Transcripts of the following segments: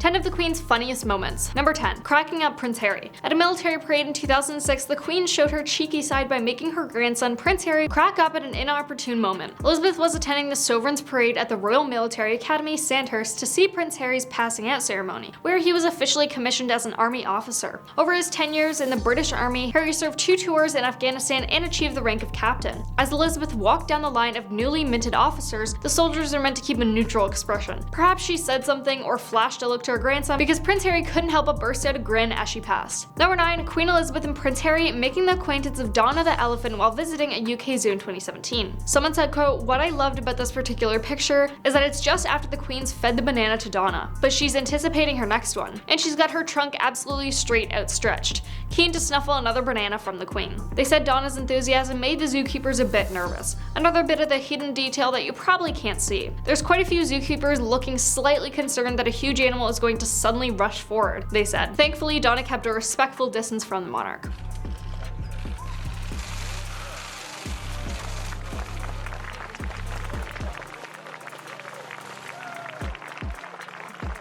10 of the Queen's funniest moments. Number 10. Cracking up Prince Harry. At a military parade in 2006, the Queen showed her cheeky side by making her grandson Prince Harry crack up at an inopportune moment. Elizabeth was attending the Sovereign's Parade at the Royal Military Academy, Sandhurst, to see Prince Harry's passing out ceremony, where he was officially commissioned as an army officer. Over his 10 years in the British Army, Harry served 2 tours in Afghanistan and achieved the rank of captain. As Elizabeth walked down the line of newly minted officers, the soldiers are meant to keep a neutral expression. Perhaps she said something or flashed a look to her grandson because Prince Harry couldn't help but burst out a grin as she passed. Number 9. Queen Elizabeth and Prince Harry making the acquaintance of Donna the elephant while visiting a UK zoo in 2017. Someone said, quote, "What I loved about this particular picture is that it's just after the Queen's fed the banana to Donna, but she's anticipating her next one, and she's got her trunk absolutely straight outstretched, keen to snuffle another banana from the Queen." They said Donna's enthusiasm made the zookeepers a bit nervous. Another bit of the hidden detail that you probably can't see. There's quite a few zookeepers looking slightly concerned that a huge animal is going to suddenly rush forward, they said. Thankfully, Donna kept a respectful distance from the monarch.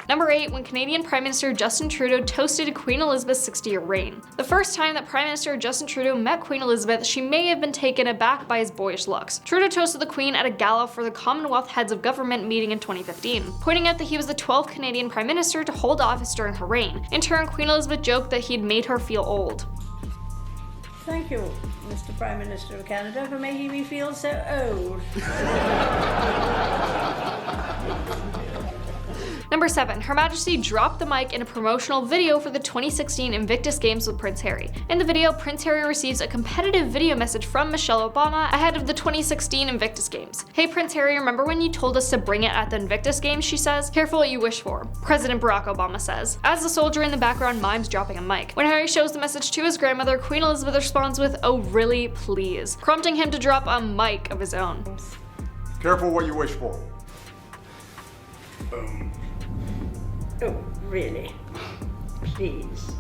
Number 8. When Canadian Prime Minister Justin Trudeau toasted Queen Elizabeth's 60-year reign. The first time that Prime Minister Justin Trudeau met Queen Elizabeth, she may have been taken aback by his boyish looks. Trudeau toasted the Queen at a gala for the Commonwealth Heads of Government meeting in 2015, pointing out that he was the 12th Canadian Prime Minister to hold office during her reign. In turn, Queen Elizabeth joked that he'd made her feel old. Thank you, Mr. Prime Minister of Canada, for making me feel so old. Number 7. Her Majesty dropped the mic in a promotional video for the 2016 Invictus Games with Prince Harry. In the video, Prince Harry receives a competitive video message from Michelle Obama ahead of the 2016 Invictus Games. "Hey Prince Harry, remember when you told us to bring it at the Invictus Games?" she says. "Careful what you wish for," President Barack Obama says, as the soldier in the background mimes dropping a mic. When Harry shows the message to his grandmother, Queen Elizabeth responds with, "Oh really, please," prompting him to drop a mic of his own. "Careful what you wish for." Oh, really? Please.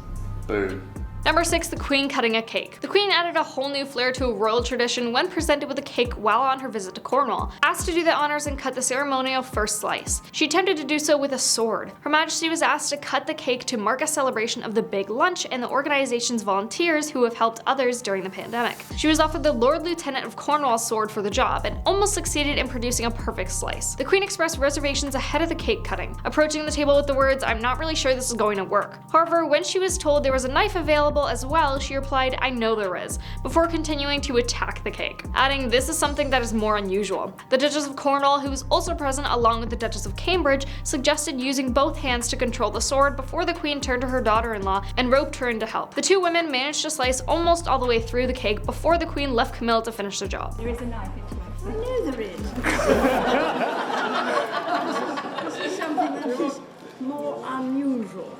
Boom. Number 6. The Queen cutting a cake. The Queen added a whole new flair to a royal tradition when presented with a cake while on her visit to Cornwall. Asked to do the honors and cut the ceremonial first slice, she attempted to do so with a sword. Her Majesty was asked to cut the cake to mark a celebration of the Big Lunch and the organization's volunteers who have helped others during the pandemic. She was offered the Lord Lieutenant of Cornwall's sword for the job and almost succeeded in producing a perfect slice. The Queen expressed reservations ahead of the cake cutting, approaching the table with the words, "I'm not really sure this is going to work." However, when she was told there was a knife available as well, she replied, "I know there is," before continuing to attack the cake, adding, "This is something that is more unusual." The Duchess of Cornwall, who was also present along with the Duchess of Cambridge, suggested using both hands to control the sword before the Queen turned to her daughter-in-law and roped her in to help. The two women managed to slice almost all the way through the cake before the Queen left Camilla to finish the job. There is a knife into it. I know there is. This is something that is more unusual.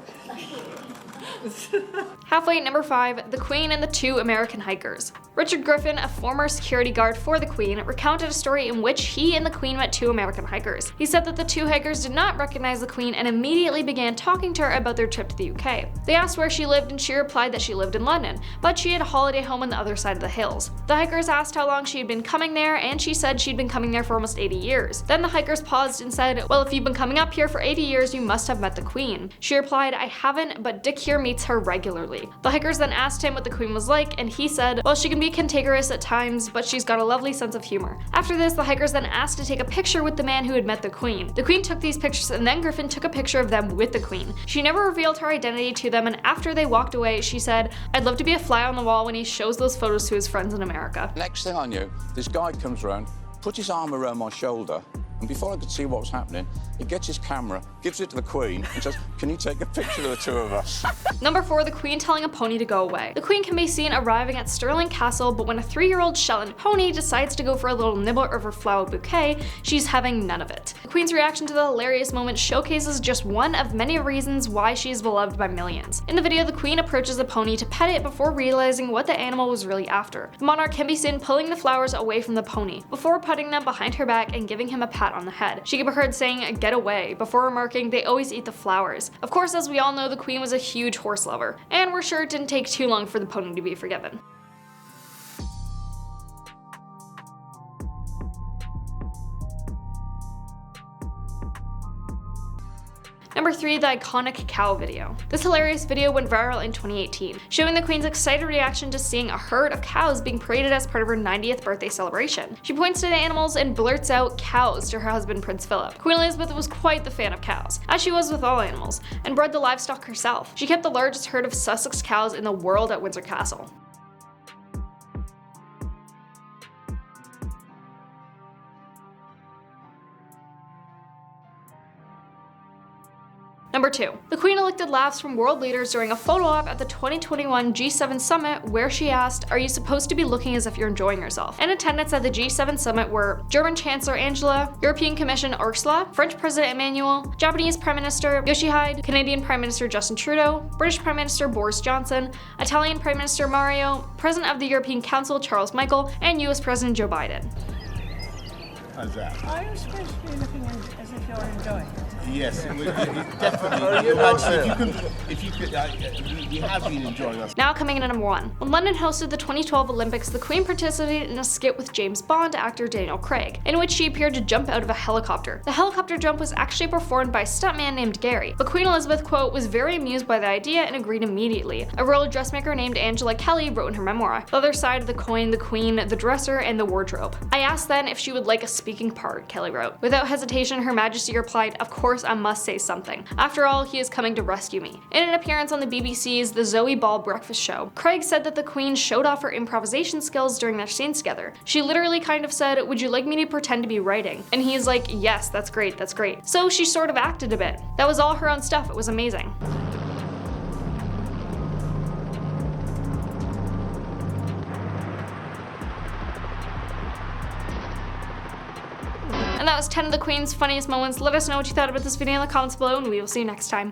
Halfway at number 5, the Queen and the 2 American hikers. Richard Griffin, a former security guard for the Queen, recounted a story in which he and the Queen met 2 American hikers. He said that the 2 hikers did not recognize the Queen and immediately began talking to her about their trip to the UK. They asked where she lived and she replied that she lived in London, but she had a holiday home on the other side of the hills. The hikers asked how long she had been coming there, and she said she'd been coming there for almost 80 years. Then the hikers paused and said, "Well, if you've been coming up here for 80 years, you must have met the Queen." She replied, "I haven't, but Dick here meets her regularly." The hikers then asked him what the Queen was like, and he said, "Well, she can be cantankerous at times, but she's got a lovely sense of humor." After this, the hikers then asked to take a picture with the man who had met the Queen. The Queen took these pictures, and then Griffin took a picture of them with the Queen. She never revealed her identity to them, and after they walked away, she said, "I'd love to be a fly on the wall when he shows those photos to his friends in America." Next thing I knew, this guy comes around, puts his arm around my shoulder, and before I could see what was happening, he gets his camera, gives it to the Queen, and says, "Can you take a picture of the 2 of us?" Number 4, the Queen telling a pony to go away. The Queen can be seen arriving at Stirling Castle, but when a 3-year-old Shetland pony decides to go for a little nibble of her flower bouquet, she's having none of it. The Queen's reaction to the hilarious moment showcases just one of many reasons why she is beloved by millions. In the video, the Queen approaches the pony to pet it before realizing what the animal was really after. The monarch can be seen pulling the flowers away from the pony, before putting them behind her back and giving him a pat on the head. She can be heard saying, "Get away," before remarking, "They always eat the flowers." Of course, as we all know, the Queen was a huge horse lover, and we're sure it didn't take too long for the pony to be forgiven. Number Number 3, the iconic cow video. This hilarious video went viral in 2018, showing the Queen's excited reaction to seeing a herd of cows being paraded as part of her 90th birthday celebration. She points to the animals and blurts out "cows" to her husband Prince Philip. Queen Elizabeth was quite the fan of cows, as she was with all animals, and bred the livestock herself. She kept the largest herd of Sussex cows in the world at Windsor Castle. Number 2. The Queen elicited laughs from world leaders during a photo op at the 2021 G7 summit, where she asked, "Are you supposed to be looking as if you're enjoying yourself?" In attendance at the G7 summit were German Chancellor Angela, European Commission Ursula, French President Emmanuel, Japanese Prime Minister Yoshihide, Canadian Prime Minister Justin Trudeau, British Prime Minister Boris Johnson, Italian Prime Minister Mario, President of the European Council Charles Michel, and US President Joe Biden. How's that? Are you supposed to be looking as if you're enjoying it? Yes, definitely. You have been enjoying us. Now coming in at number 1. When London hosted the 2012 Olympics, the Queen participated in a skit with James Bond actor Daniel Craig, in which she appeared to jump out of a helicopter. The helicopter jump was actually performed by a stuntman named Gary, but Queen Elizabeth, quote, "was very amused by the idea and agreed immediately." A royal dressmaker named Angela Kelly wrote in her memoir, "The other side of the coin, the Queen, the dresser, and the wardrobe. I asked then if she would like a speaking part," Kelly wrote. Without hesitation, Her Majesty replied, "Of course I must say something. After all, he is coming to rescue me." In an appearance on the BBC's The Zoe Ball Breakfast Show, Craig said that the Queen showed off her improvisation skills during their scenes together. She literally kind of said, "Would you like me to pretend to be writing?" And he's like, "Yes, that's great, that's great." So she sort of acted a bit. That was all her own stuff, it was amazing. And that was 10 of the Queen's funniest moments. Let us know what you thought about this video in the comments below, and we will see you next time.